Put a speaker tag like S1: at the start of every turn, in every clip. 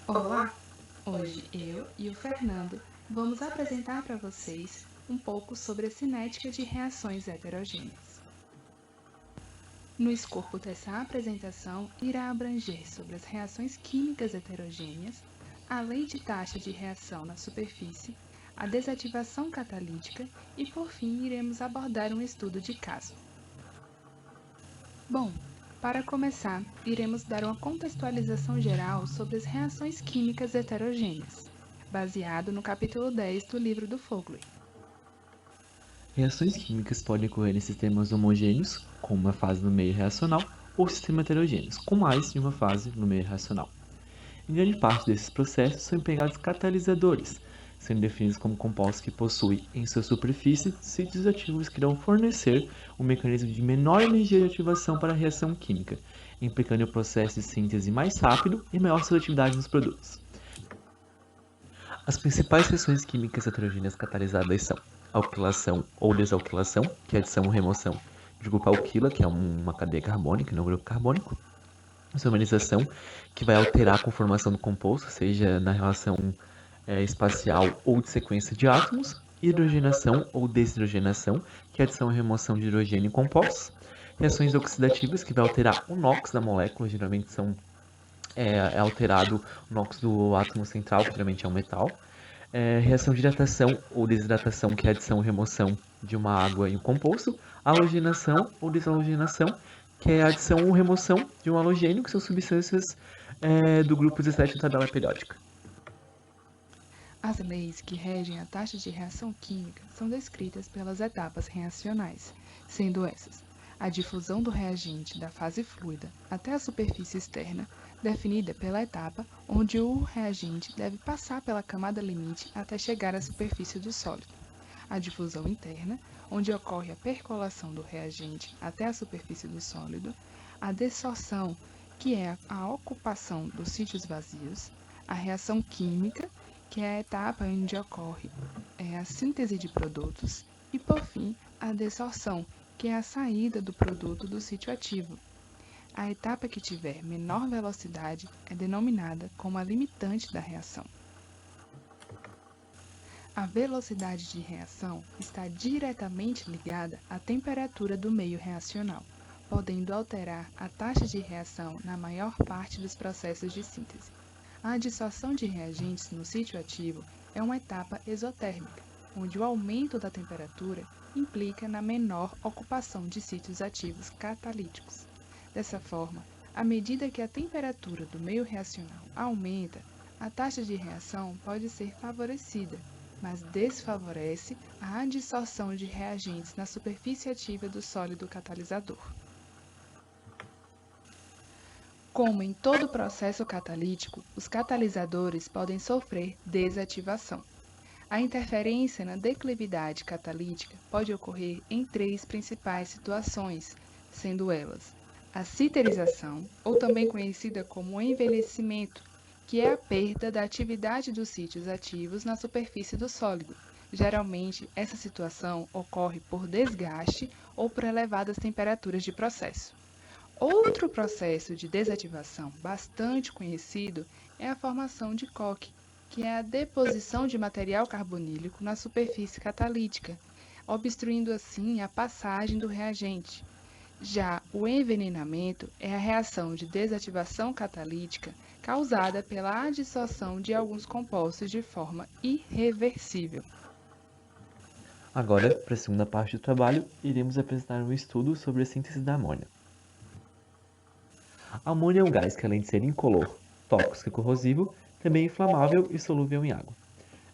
S1: Olá! Hoje eu e o Fernando vamos apresentar para vocês um pouco sobre a cinética de reações heterogêneas. No escopo dessa apresentação, irá abranger sobre as reações químicas heterogêneas, a lei de taxa de reação na superfície, a desativação catalítica e, por fim, iremos abordar um estudo de caso. Bom, para começar, iremos dar uma contextualização geral sobre as reações químicas heterogêneas, baseado no capítulo 10 do livro do Fogler.
S2: Reações químicas podem ocorrer em sistemas homogêneos, com uma fase no meio reacional, ou sistemas heterogêneos, com mais de uma fase no meio reacional. Em grande parte desses processos são empregados catalisadores, sendo definidos como compostos que possuem em sua superfície sítios ativos que irão fornecer um mecanismo de menor energia de ativação para a reação química, implicando o processo de síntese mais rápido e maior seletividade nos produtos. As principais reações químicas heterogêneas catalisadas são alquilação ou desalquilação, que é adição ou remoção de grupo alquila, que é uma cadeia carbônica, não um grupo carbônico. Isomerização, que vai alterar a conformação do composto, seja na relação espacial ou de sequência de átomos. Hidrogenação ou desidrogenação, que é adição ou remoção de hidrogênio em compostos. Reações oxidativas, que vai alterar o NOx da molécula, geralmente é alterado o NOx do átomo central, que geralmente é um metal. Reação de hidratação ou desidratação, que é adição ou remoção de uma água em um composto. Halogenação ou desalogenação, que é a adição ou remoção de um halogênio, que são substâncias do grupo 17 da tabela periódica.
S1: As leis que regem a taxa de reação química são descritas pelas etapas reacionais, sendo essas a difusão do reagente da fase fluida até a superfície externa, definida pela etapa onde o reagente deve passar pela camada limite até chegar à superfície do sólido. A difusão interna, onde ocorre a percolação do reagente até a superfície do sólido. A dessorção, que é a ocupação dos sítios vazios. A reação química, que é a etapa onde ocorre a síntese de produtos. E, por fim, a desorção, que é a saída do produto do sítio ativo. A etapa que tiver menor velocidade é denominada como a limitante da reação. A velocidade de reação está diretamente ligada à temperatura do meio reacional, podendo alterar a taxa de reação na maior parte dos processos de síntese. A adsorção de reagentes no sítio ativo é uma etapa exotérmica, onde o aumento da temperatura implica na menor ocupação de sítios ativos catalíticos. Dessa forma, à medida que a temperatura do meio reacional aumenta, a taxa de reação pode ser favorecida, mas desfavorece a adsorção de reagentes na superfície ativa do sólido catalisador. Como em todo processo catalítico, os catalisadores podem sofrer desativação. A interferência na declividade catalítica pode ocorrer em três principais situações, sendo elas a citerização, ou também conhecida como envelhecimento, que é a perda da atividade dos sítios ativos na superfície do sólido. Geralmente, essa situação ocorre por desgaste ou por elevadas temperaturas de processo. Outro processo de desativação bastante conhecido é a formação de coque, que é a deposição de material carbonílico na superfície catalítica, obstruindo assim a passagem do reagente. Já o envenenamento é a reação de desativação catalítica causada pela adsorção de alguns compostos de forma irreversível.
S2: Agora, para a segunda parte do trabalho, iremos apresentar um estudo sobre a síntese da amônia. A amônia é um gás que, além de ser incolor, tóxico e corrosivo, também é inflamável e solúvel em água.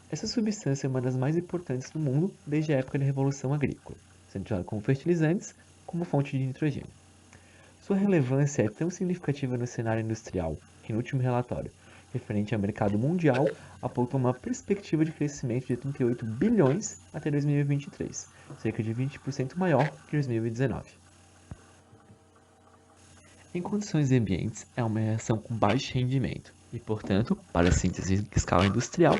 S2: Essa substância é uma das mais importantes do mundo desde a época da Revolução Agrícola, sendo usada como fertilizantes como fonte de nitrogênio. Sua relevância é tão significativa no cenário industrial que, no último relatório, referente ao mercado mundial, apontou uma perspectiva de crescimento de 38 bilhões até 2023, cerca de 20% maior que 2019. Em condições ambientes, é uma reação com baixo rendimento e, portanto, para a síntese em escala industrial,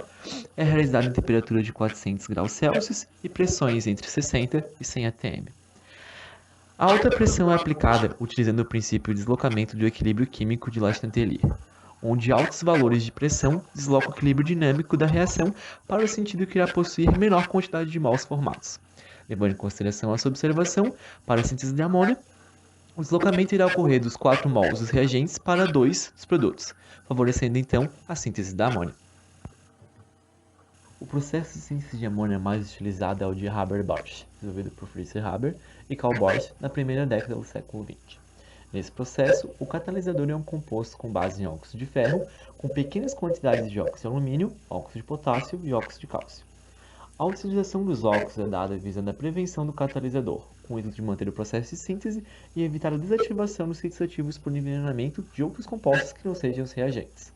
S2: é realizada em temperatura de 400 graus Celsius e pressões entre 60 e 100 atm. A alta pressão é aplicada utilizando o princípio de deslocamento do equilíbrio químico de Lachatellier, onde altos valores de pressão deslocam o equilíbrio dinâmico da reação para o sentido que irá possuir menor quantidade de mols formados. Levando em consideração essa observação, para a síntese de amônia, o deslocamento irá ocorrer dos 4 mols dos reagentes para 2 dos produtos, favorecendo então a síntese da amônia. O processo de síntese de amônia mais utilizado é o de Haber-Bosch, desenvolvido por Fritz Haber e Karl Bosch na primeira década do século XX. Nesse processo, o catalisador é um composto com base em óxido de ferro, com pequenas quantidades de óxido de alumínio, óxido de potássio e óxido de cálcio. A utilização dos óxidos é dada visando a prevenção do catalisador, com o intuito de manter o processo de síntese e evitar a desativação dos síntese ativos por envenenamento de outros compostos que não sejam os reagentes.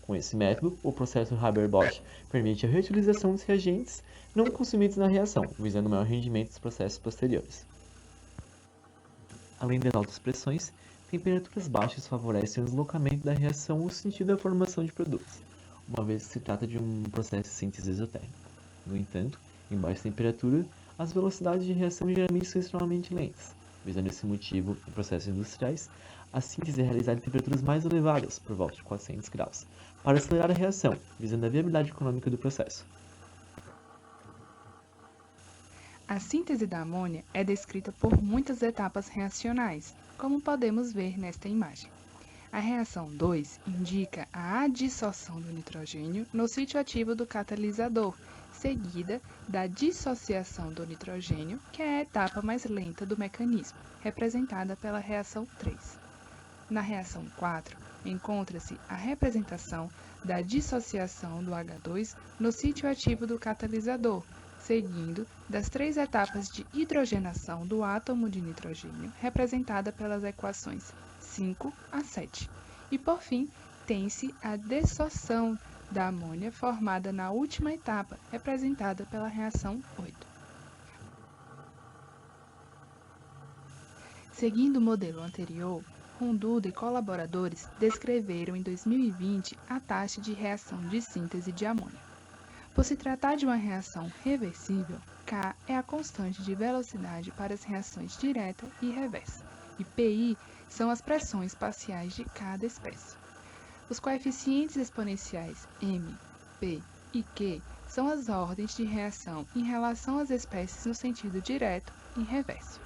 S2: Com esse método, o processo Haber-Bosch permite a reutilização dos reagentes não consumidos na reação, visando o maior rendimento dos processos posteriores. Além das altas pressões, temperaturas baixas favorecem o deslocamento da reação no sentido da formação de produtos, uma vez que se trata de um processo de síntese exotérmico. No entanto, em baixa temperatura, as velocidades de reação geralmente são extremamente lentas. Visando esse motivo, em processos industriais, a síntese é realizada em temperaturas mais elevadas, por volta de 400 graus, para acelerar a reação, visando a viabilidade econômica do processo.
S1: A síntese da amônia é descrita por muitas etapas reacionais, como podemos ver nesta imagem. A reação 2 indica a adsorção do nitrogênio no sítio ativo do catalisador, seguida da dissociação do nitrogênio, que é a etapa mais lenta do mecanismo, representada pela reação 3. Na reação 4, encontra-se a representação da dissociação do H2 no sítio ativo do catalisador, seguindo das 3 etapas de hidrogenação do átomo de nitrogênio, representada pelas equações 5 a 7. E, por fim, tem-se a dessorção da amônia formada na última etapa, representada pela reação 8. Seguindo o modelo anterior, Ronduda e colaboradores descreveram em 2020 a taxa de reação de síntese de amônia. Por se tratar de uma reação reversível, K é a constante de velocidade para as reações direta e reversa, e Pi são as pressões parciais de cada espécie. Os coeficientes exponenciais m, p e q são as ordens de reação em relação às espécies no sentido direto e reverso.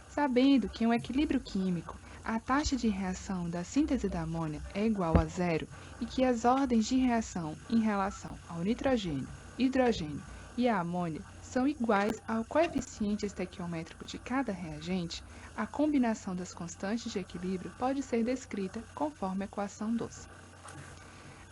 S1: Sabendo que em um equilíbrio químico, a taxa de reação da síntese da amônia é igual a zero e que as ordens de reação em relação ao nitrogênio, hidrogênio e à amônia são iguais ao coeficiente estequiométrico de cada reagente, a combinação das constantes de equilíbrio pode ser descrita conforme a equação 12.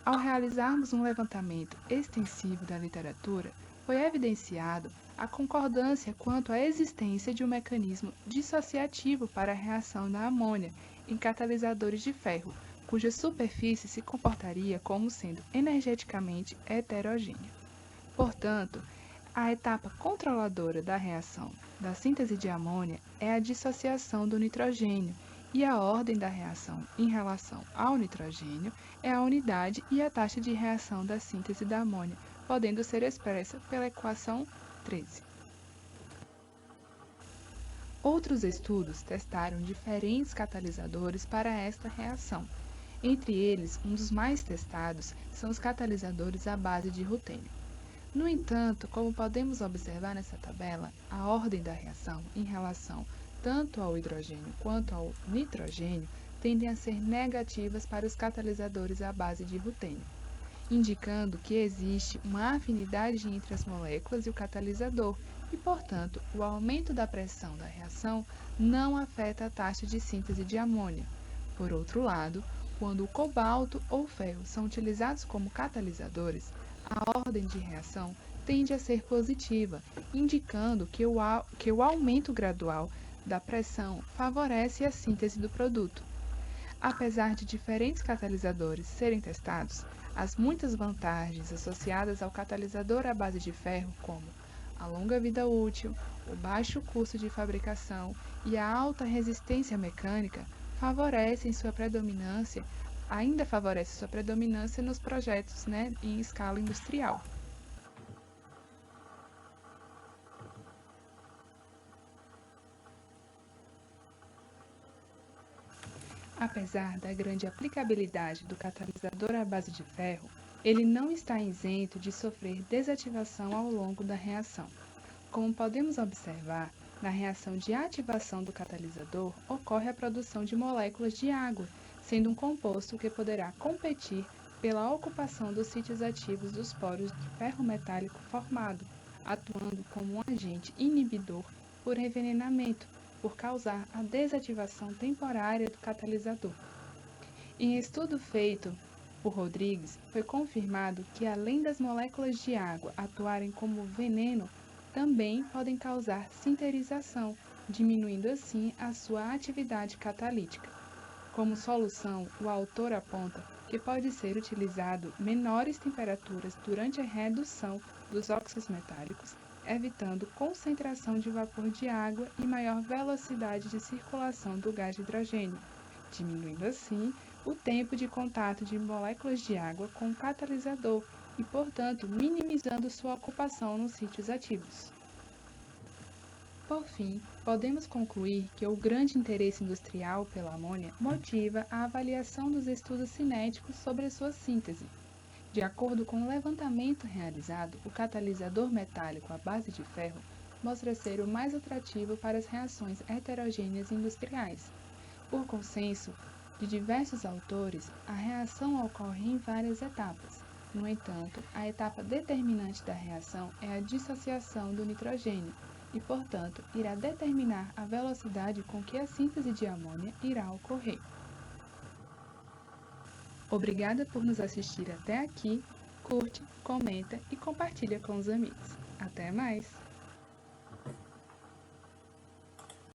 S1: Ao realizarmos um levantamento extensivo da literatura, foi evidenciado a concordância quanto à existência de um mecanismo dissociativo para a reação da amônia em catalisadores de ferro, cuja superfície se comportaria como sendo energeticamente heterogênea. Portanto, a etapa controladora da reação da síntese de amônia é a dissociação do nitrogênio, e a ordem da reação em relação ao nitrogênio é a unidade e a taxa de reação da síntese da amônia, podendo ser expressa pela equação 13. Outros estudos testaram diferentes catalisadores para esta reação. Entre eles, um dos mais testados são os catalisadores à base de rutênio. No entanto, como podemos observar nessa tabela, a ordem da reação em relação tanto ao hidrogênio quanto ao nitrogênio tendem a ser negativas para os catalisadores à base de rutênio, indicando que existe uma afinidade entre as moléculas e o catalisador e, portanto, o aumento da pressão da reação não afeta a taxa de síntese de amônia. Por outro lado, quando o cobalto ou o ferro são utilizados como catalisadores, a ordem de reação tende a ser positiva, indicando que o aumento gradual da pressão favorece a síntese do produto. Apesar de diferentes catalisadores serem testados, as muitas vantagens associadas ao catalisador à base de ferro, como a longa vida útil, o baixo custo de fabricação e a alta resistência mecânica, ainda favorecem sua predominância nos projetos, em escala industrial. Apesar da grande aplicabilidade do catalisador à base de ferro, ele não está isento de sofrer desativação ao longo da reação. Como podemos observar, na reação de ativação do catalisador ocorre a produção de moléculas de água, sendo um composto que poderá competir pela ocupação dos sítios ativos dos poros de ferro metálico formado, atuando como um agente inibidor por envenenamento, por causar a desativação temporária do catalisador. Em estudo feito por Rodrigues, foi confirmado que além das moléculas de água atuarem como veneno, também podem causar sinterização, diminuindo assim a sua atividade catalítica. Como solução, o autor aponta que pode ser utilizado menores temperaturas durante a redução dos óxidos metálicos, evitando concentração de vapor de água e maior velocidade de circulação do gás de hidrogênio, diminuindo assim o tempo de contato de moléculas de água com o catalisador e, portanto, minimizando sua ocupação nos sítios ativos. Por fim, podemos concluir que o grande interesse industrial pela amônia motiva a avaliação dos estudos cinéticos sobre a sua síntese. De acordo com o levantamento realizado, o catalisador metálico à base de ferro mostra ser o mais atrativo para as reações heterogêneas industriais. Por consenso de diversos autores, a reação ocorre em várias etapas. No entanto, a etapa determinante da reação é a dissociação do nitrogênio e, portanto, irá determinar a velocidade com que a síntese de amônia irá ocorrer. Obrigada por nos assistir até aqui. Curte, comenta e compartilha com os amigos. Até mais!